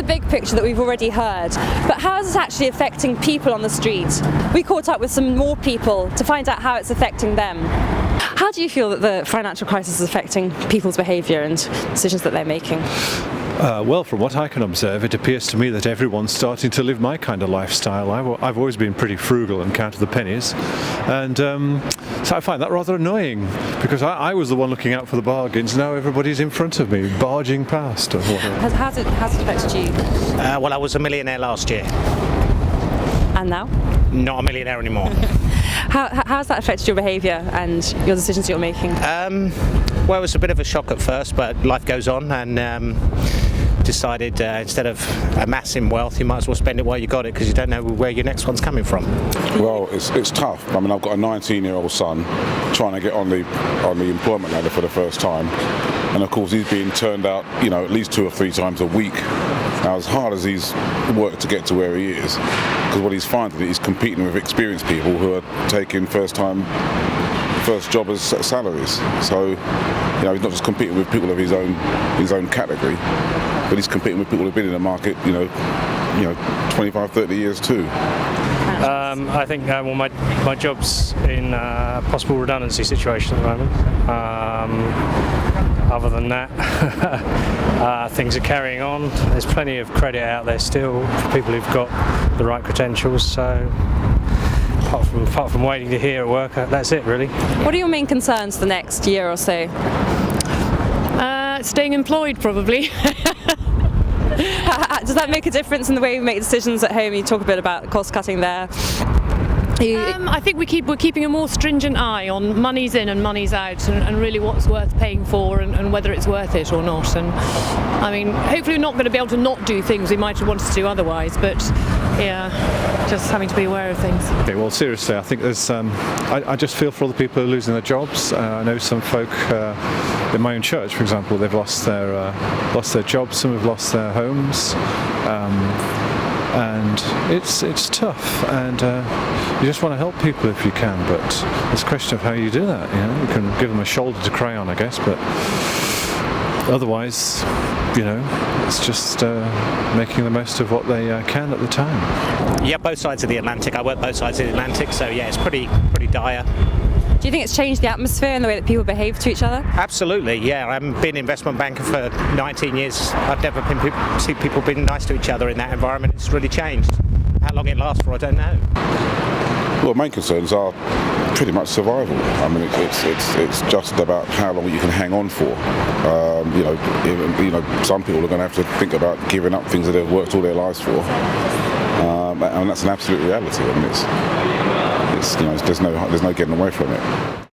big picture that we've already heard, but how is it actually affecting people on the street? We caught up with some more people to find out how it's affecting them. How do you feel that the financial crisis is affecting people's behaviour and decisions that they're making? Well, from what I can observe, it appears to me that everyone's starting to live my kind of lifestyle. I've always been pretty frugal and counted the pennies, and so I find that rather annoying, because I was the one looking out for the bargains. Now everybody's in front of me, barging past or whatever. How's it affected you? Well, I was a millionaire last year. And now? Not a millionaire anymore. How's that affected your behaviour and your decisions you're making? Well, it was a bit of a shock at first, but life goes on, and decided instead of amassing wealth, you might as well spend it while you got it, because you don't know where your next one's coming from. Well, it's tough. I mean, I've got a 19-year-old son trying to get on the employment ladder for the first time, and of course he's being turned out, at least 2 or 3 times a week. Now, as hard as he's worked to get to where he is, because what he's finding is he's competing with experienced people who are taking first jobbers salaries. So, he's not just competing with people of his own category, but he's competing with people who've been in the market, 25, 30 years too. I think my job's in a possible redundancy situation at the moment. Other than that, things are carrying on. There's plenty of credit out there still for people who've got the right credentials. So apart from waiting to hear at work, that's it really. What are your main concerns for the next year or so? Staying employed, probably. Does that make a difference in the way we make decisions at home? You talk a bit about cost cutting there. I think we're keeping a more stringent eye on money's in and money's out, and really what's worth paying for, and whether it's worth it or not. And I mean, hopefully we're not going to be able to not do things we might have wanted to do otherwise, but yeah, just having to be aware of things. Okay, well, seriously, I think there's I just feel for all the people who are losing their jobs. I know some folk in my own church, for example, they've lost their jobs, some have lost their homes. And it's tough, and you just want to help people if you can, but it's a question of how you do that. You can give them a shoulder to cry on, I guess, but otherwise, it's just making the most of what they can at the time. Yeah, both sides of the Atlantic. I work both sides of the Atlantic, so yeah, it's pretty dire. Do you think it's changed the atmosphere and the way that people behave to each other? Absolutely, yeah. I've been an investment banker for 19 years. I've never seen people being nice to each other in that environment. It's really changed. How long it lasts for, I don't know. Well, main concerns are pretty much survival. I mean, it's just about how long you can hang on for. Some people are going to have to think about giving up things that they've worked all their lives for, and that's an absolute reality. I mean, there's no getting away from it.